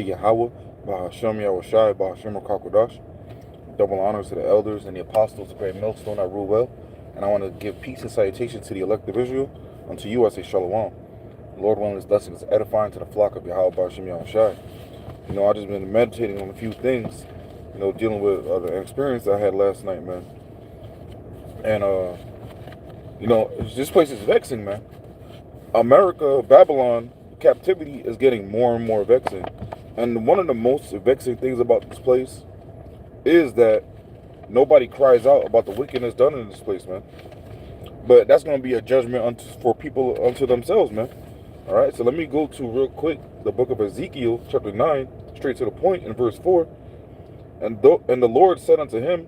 Yahweh, Bahashem Yahushai, Bahashem Kakodash. Double honors to the elders and the apostles of Great Millstone that rule well. And I want to give peace and salutation to the elect of Israel. Unto you I say Shalom. Lord willing, this blessing is edifying to the flock of Yahweh, Bahashem Yahushai. I've just been meditating on a few things, dealing with the experience I had last night, man. And, this place is vexing, man. America, Babylon, captivity is getting more and more vexing. And one of the most vexing things about this place is that nobody cries out about the wickedness done in this place, man. But that's going to be a judgment for people unto themselves, man. All right, so let me go to real quick the book of Ezekiel, chapter 9, straight to the point in verse 4. And the Lord said unto him,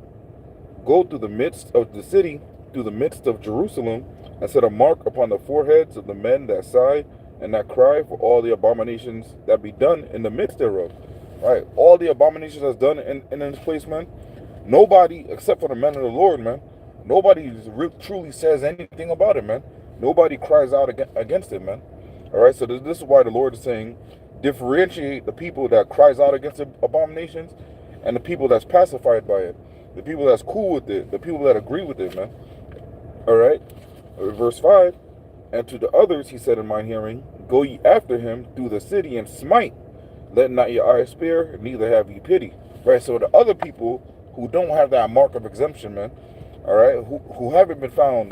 go through the midst of the city, through the midst of Jerusalem, and set a mark upon the foreheads of the men that sigh and that cry for all the abominations that be done in the midst thereof. All right, all the abominations that's done in this place, man. Nobody, except for the men of the Lord, man, nobody truly says anything about it, man. Nobody cries out against it, man. All right, so this is why the Lord is saying, differentiate the people that cries out against the abominations and the people that's pacified by it, the people that's cool with it, the people that agree with it, man. All right, verse 5, and to the others he said in mine hearing, go ye after him through the city and smite. Let not your eyes spare, neither have ye pity. Right, so the other people who don't have that mark of exemption, man, all right, who haven't been found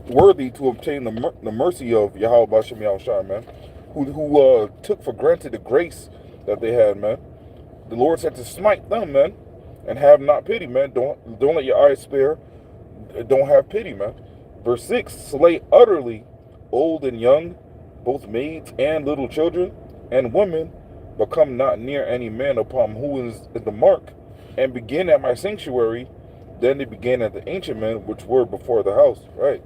worthy to obtain the mercy of Yahweh Bashem Yahushua, man, who took for granted the grace that they had, man. The Lord said to smite them, man, and have not pity, man. Don't let your eyes spare. Don't have pity, man. Verse 6, slay utterly old and young, both maids and little children, and women, but come not near any man upon who is the mark, and begin at my sanctuary. Then they began at the ancient men which were before the house, right?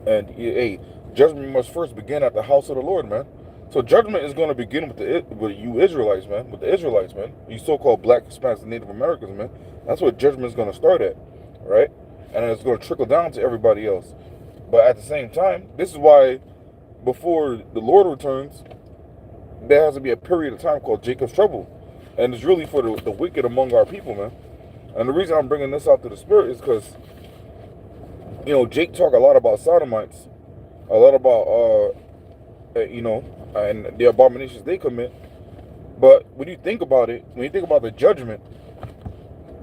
And hey, judgment must first begin at the house of the Lord, man. So judgment is going to begin with you Israelites, man, with the Israelites, man. You so-called black, Hispanics, and Native Americans, man. That's what judgment is going to start at, right? And it's going to trickle down to everybody else. But at the same time, this is why before the Lord returns, there has to be a period of time called Jacob's trouble. And it's really for the wicked among our people, man. And the reason I'm bringing this out to the Spirit is because, Jake talk a lot about sodomites, a lot about, and the abominations they commit. But when you think about it, when you think about the judgment,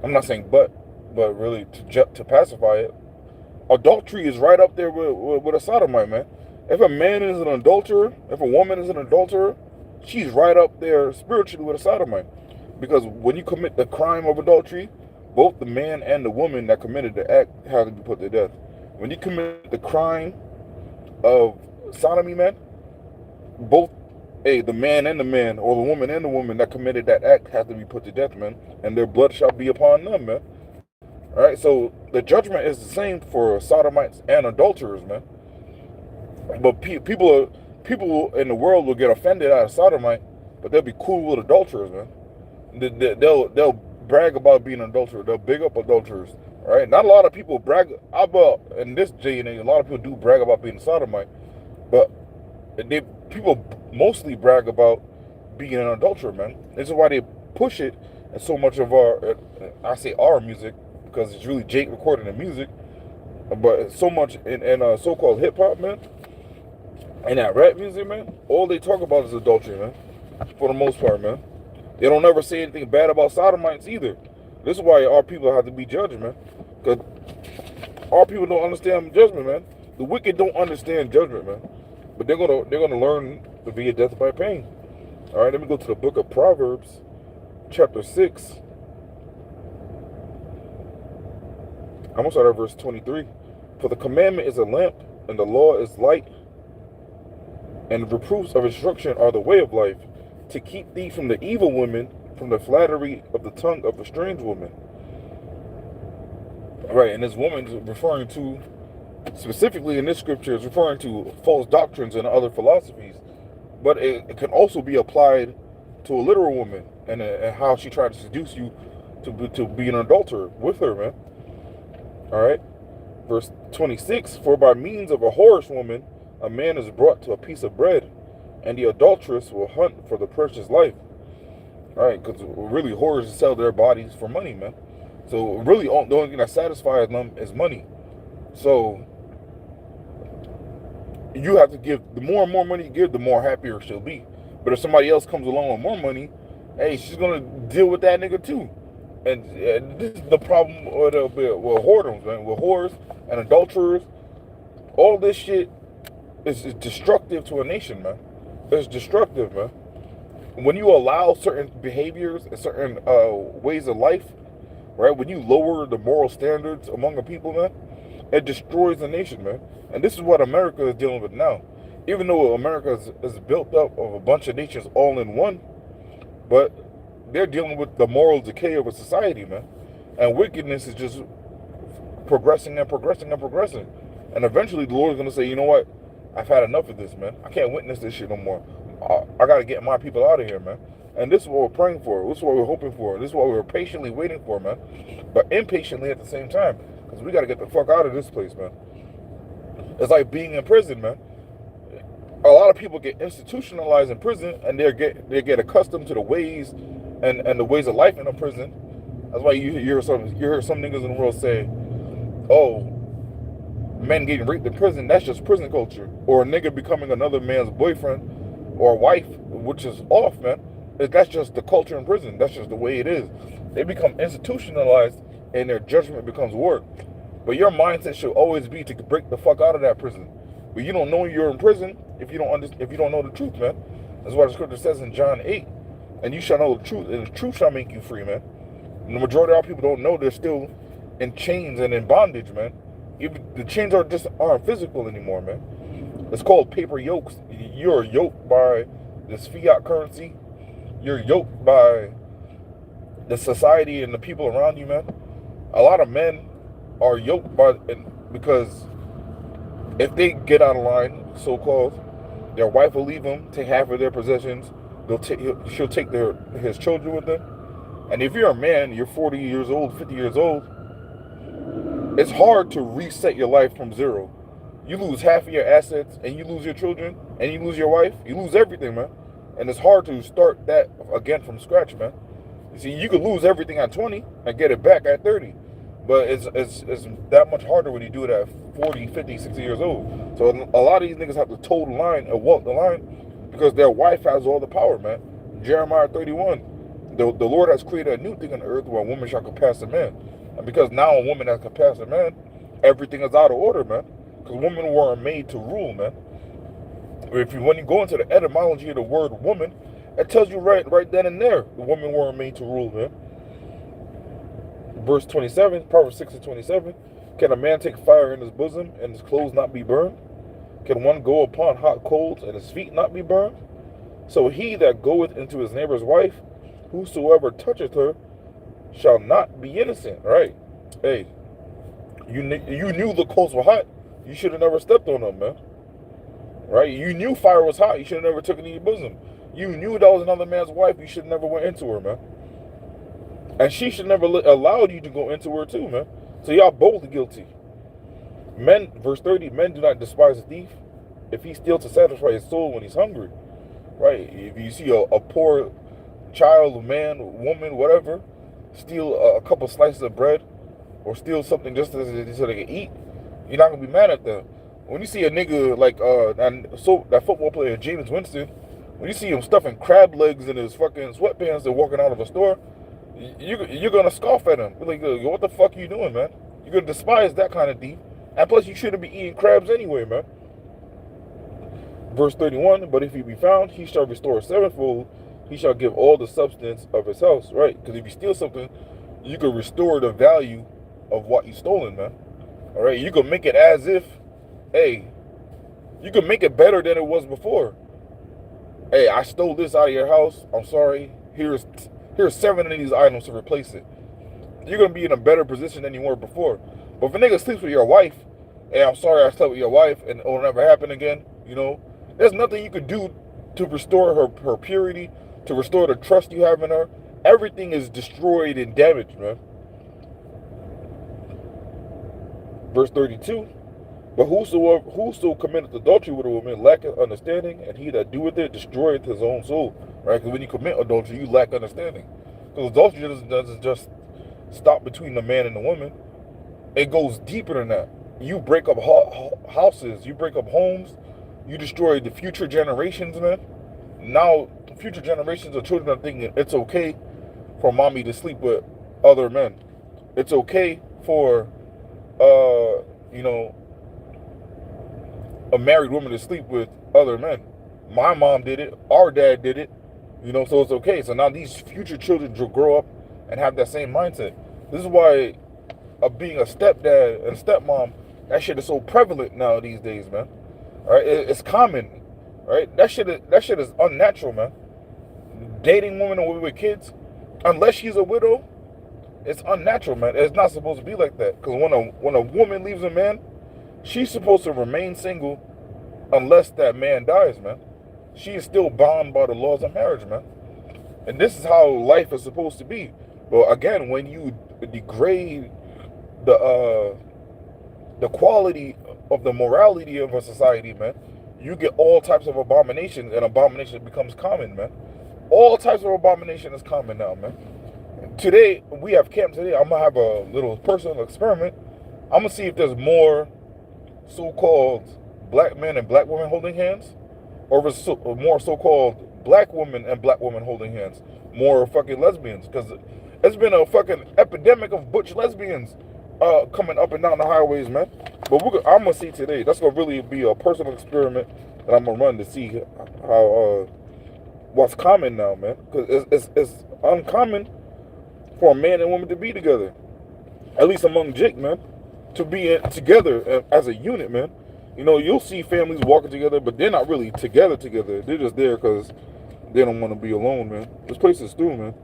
I'm not saying but really to pacify it, adultery is right up there with a sodomite, man. If a man is an adulterer, if a woman is an adulterer, she's right up there spiritually with a sodomite. Because when you commit the crime of adultery, both the man and the woman that committed the act have to be put to death. When you commit the crime of sodomy, man, both the man and the man, or the woman and the woman that committed that act have to be put to death, man. And their blood shall be upon them, man. All right, so the judgment is the same for sodomites and adulterers, man. But people in the world will get offended at a sodomite, but they'll be cool with adulterers, man. They'll brag about being an adulterer. They'll big up adulterers. All right, not a lot of people brag about in this day and age. A lot of people do brag about being a sodomite, but people mostly brag about being an adulterer, man. This is why they push it in so much of I say our music, because it's really Jake recording the music, but so much in so-called hip-hop, man, and that rap music, man, all they talk about is adultery, man, for the most part, man. They don't ever say anything bad about sodomites either. This is why our people have to be judged, man, because our people don't understand judgment, man. The wicked don't understand judgment, man, but they're gonna learn via death by pain. All right, let me go to the book of Proverbs, chapter 6. I'm going to start at verse 23. For the commandment is a lamp, and the law is light, and the reproofs of instruction are the way of life, to keep thee from the evil woman, from the flattery of the tongue of a strange woman. Right, and this woman is referring to, specifically in this scripture, is referring to false doctrines and other philosophies. But it can also be applied to a literal woman, and how she tried to seduce you to be an adulterer with her, man. All right, verse 26, for by means of a whorish woman, a man is brought to a piece of bread, and the adulteress will hunt for the precious life. Right? Because really, whores sell their bodies for money, man. So really, the only thing that satisfies them is money. So you have to give, the more and more money you give, the more happier she'll be. But if somebody else comes along with more money, hey, she's gonna deal with that nigga too. And this is the problem with whoredoms, man. With whores and adulterers, all this shit is destructive to a nation, man. It's destructive, man. When you allow certain behaviors and certain ways of life, right? When you lower the moral standards among the people, man, it destroys the nation, man. And this is what America is dealing with now. Even though America is built up of a bunch of nations all in one, but they're dealing with the moral decay of a society, man. And wickedness is just progressing and progressing and progressing. And eventually the Lord is going to say, you know what? I've had enough of this, man. I can't witness this shit no more. I got to get my people out of here, man. And this is what we're praying for. This is what we're hoping for. This is what we're patiently waiting for, man. But impatiently at the same time. Because we got to get the fuck out of this place, man. It's like being in prison, man. A lot of people get institutionalized in prison, and they get accustomed to the ways and the ways of life in a prison. That's why you hear some niggas in the world say, "Oh, men getting raped in prison, that's just prison culture," or a nigga becoming another man's boyfriend or wife, which is off, man. That's just the culture in prison. That's just the way it is. They become institutionalized, and their judgment becomes warped. But your mindset should always be to break the fuck out of that prison. But you don't know you're in prison if you don't know the truth, man. That's why the scripture says in John 8, and you shall know the truth, and the truth shall make you free, man. And the majority of our people don't know they're still in chains and in bondage, man. Even the chains aren't physical anymore, man. It's called paper yokes. You're yoked by this fiat currency. You're yoked by the society and the people around you, man. A lot of men are yoked because if they get out of line, so-called, their wife will leave them, take half of their possessions. She'll take his children with them. And if you're a man, you're 40 years old, 50 years old, it's hard to reset your life from zero. You lose half of your assets, and you lose your children, and you lose your wife. You lose everything, man. And it's hard to start that again from scratch, man. You see, you could lose everything at 20 and get it back at 30. But it's that much harder when you do it at 40, 50, 60 years old. So a lot of these niggas have to toe the line and walk the line because their wife has all the power, man. Jeremiah 31. The Lord has created a new thing on the earth where a woman shall compass a man. And because now a woman has compassed a man, everything is out of order, man. Because women weren't made to rule, man. When you go into the etymology of the word woman, it tells you right then and there, the women weren't made to rule, man. Verse 27, Proverbs 6:27. Can a man take fire in his bosom and his clothes not be burned? Can one go upon hot coals and his feet not be burned? So he that goeth into his neighbor's wife, whosoever toucheth her, shall not be innocent. Right? Hey, you knew the coals were hot. You should have never stepped on them, man. Right? You knew fire was hot. You should have never took it in your bosom. You knew that was another man's wife. You should have never went into her, man. And she should never allowed you to go into her too, man. So y'all both guilty. Men, verse 30, men do not despise a thief if he steals to satisfy his soul when he's hungry. Right? If you see a poor child, man, woman, whatever, steal a couple slices of bread or steal something just so they can eat, you're not going to be mad at them. When you see a nigga like that football player, James Winston, when you see him stuffing crab legs in his fucking sweatpants and walking out of a store, you're going to scoff at him. You're like, what the fuck are you doing, man? You're going to despise that kind of thief. And plus, you shouldn't be eating crabs anyway, man. Verse 31, but if he be found, he shall restore sevenfold. He shall give all the substance of his house, right? Because if you steal something, you can restore the value of what you stolen, man. All right? You can make it as if, hey, you can make it better than it was before. Hey, I stole this out of your house. I'm sorry. Here's 7 of these items to replace it. You're going to be in a better position than you were before. But if a nigga sleeps with your wife, hey, I'm sorry I slept with your wife and it'll never happen again, you know, there's nothing you could do to restore her purity, to restore the trust you have in her. Everything is destroyed and damaged, man. Verse 32, But whoso committeth adultery with a woman lacketh understanding, and he that doeth it destroyeth his own soul. Right? Because when you commit adultery, you lack understanding. Because adultery doesn't just stop between the man and the woman. It goes deeper than that. You break up houses, you break up homes, you destroy the future generations, man. Now, future generations of children are thinking it's okay for mommy to sleep with other men. It's okay for, you know, a married woman to sleep with other men. My mom did it. Our dad did it. You know, so it's okay. So now these future children will grow up and have that same mindset. This is why being a stepdad and stepmom, that shit is so prevalent now these days, man. All right, it's common, right? That shit is unnatural, man. Dating women with kids, unless she's a widow, it's unnatural, man. It's not supposed to be like that. Because when a woman leaves a man, she's supposed to remain single unless that man dies, man. She is still bound by the laws of marriage, man. And this is how life is supposed to be. But again, when you degrade the quality of the morality of a society, man, you get all types of abominations, and abomination becomes common, man. All types of abomination is common now, man. Today, we have camp today. I'm going to have a little personal experiment. I'm going to see if there's more so-called black men and black women holding hands, or more so-called black women and black women holding hands. More fucking lesbians, because it's been a fucking epidemic of butch lesbians coming up and down the highways, man. But I'm going to see today. That's going to really be a personal experiment that I'm going to run to see how what's common now, man. Because it's uncommon for a man and woman to be together. At least among Jake, man. To be together as a unit, man. You know, you'll see families walking together, but they're not really together. They're just there because they don't want to be alone, man. This place is through, man.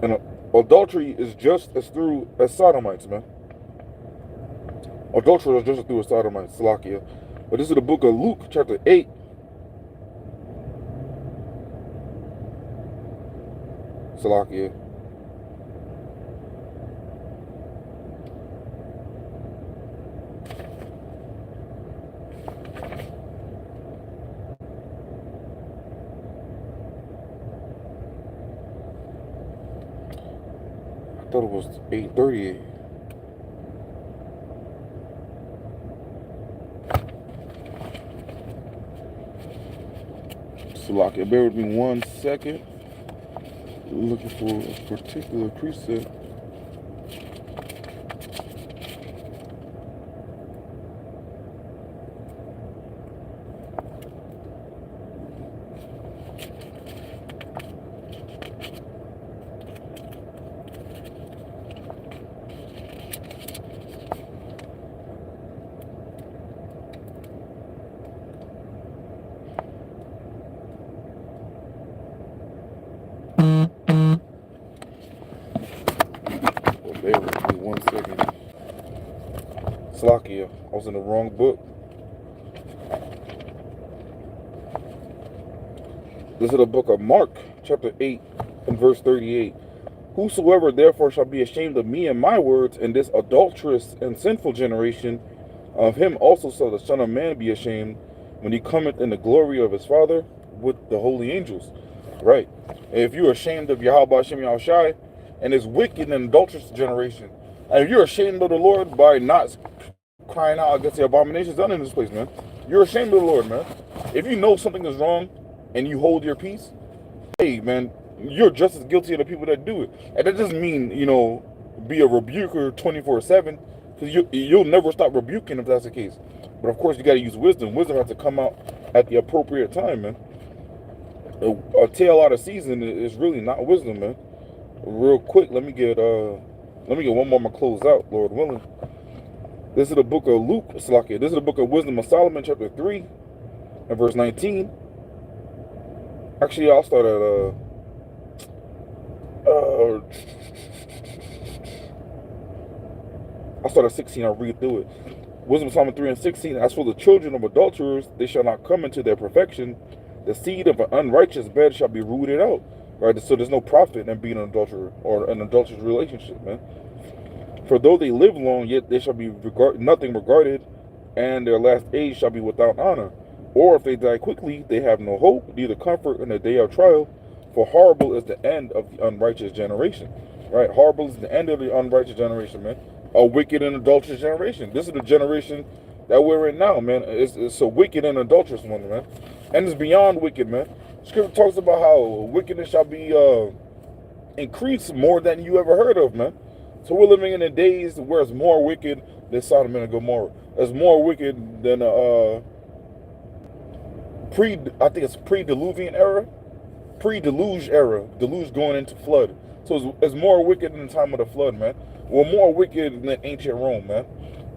And adultery is just as through as sodomites, man. Adultery is just as through as sodomites, Salakia. But this is the book of Luke, chapter 8. Salakia. I thought it was 8:38. Salakia, bear with me 1 second. Looking for a particular precept. Bear with me 1 second. Salakia, I was in the wrong book. This is the book of Mark, chapter 8, and verse 38. Whosoever therefore shall be ashamed of me and my words in this adulterous and sinful generation, of him also shall the Son of Man be ashamed when he cometh in the glory of his Father with the holy angels. Right. If you're ashamed of Yahweh Hashem Yahushai and his wicked and adulterous generation, and if you're ashamed of the Lord by not crying out against the abominations done in this place, man, you're ashamed of the Lord, man. If you know something is wrong and you hold your peace, hey, man, you're just as guilty of the people that do it. And that doesn't mean, you know, be a rebuker 24/7, because you'll never stop rebuking if that's the case. But of course, you got to use wisdom. Wisdom has to come out at the appropriate time, man. A tail out of season is really not wisdom, man. Real quick, let me get one more. I'm gonna close out, Lord willing. This is the book of Luke, Salakia. This is the book of Wisdom of Solomon, chapter 3, and verse 19. Actually, I'll start at I'll start at 16. I'll read through it. Wisdom of Solomon 3 and 16. As for the children of adulterers, they shall not come into their perfection. The seed of an unrighteous bed shall be rooted out. Right? So there's no profit in being an adulterer or an adulterous relationship, man. For though they live long, yet they shall be nothing regarded and their last age shall be without honor. Or if they die quickly, they have no hope, neither comfort in the day of trial. For horrible is the end of the unrighteous generation. Right? Horrible is the end of the unrighteous generation, man. A wicked and adulterous generation. This is the generation that we're in now, man. It's a wicked and adulterous one, man. And it's beyond wicked, man. Scripture talks about how wickedness shall be increased more than you ever heard of, man. So we're living in the days where it's more wicked than Sodom and Gomorrah. It's more wicked than I think it's pre-Diluvian era, pre-deluge era, deluge going into flood. So it's more wicked than the time of the flood, man. We're more wicked than ancient Rome, man.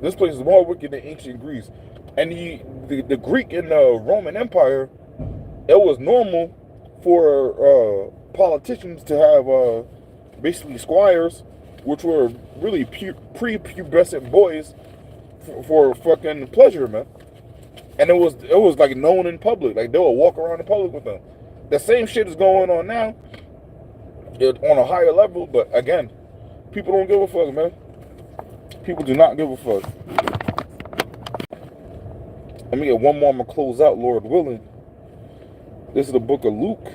This place is more wicked than ancient Greece. And the Greek and the Roman Empire, it was normal for politicians to have basically squires, which were really prepubescent boys for fucking pleasure, man. And it was like known in public. Like they would walk around in public with them. The same shit is going on now, on a higher level. But again, people don't give a fuck, man. People do not give a fuck. Let me get one more. I'm gonna close out, Lord willing. This is the book of Luke.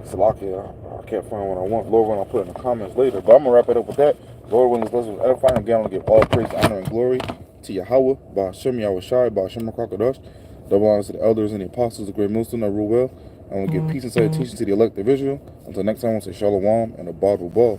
Salakia, I can't find what I want. Lord willing, I'll put it in the comments later. But I'm going to wrap it up with that. Lord willing, this lesson was edifying. Again, I'll give all praise, honor, and glory to Yahweh, Ba'ashem Yahushai, Ba'ashem HaKadosh. Double honors to the elders and the apostles, the great millstone that rule well. I want to give peace and salutation to the elect of Israel. Until next time, I want to say Shalom and a Bible ball.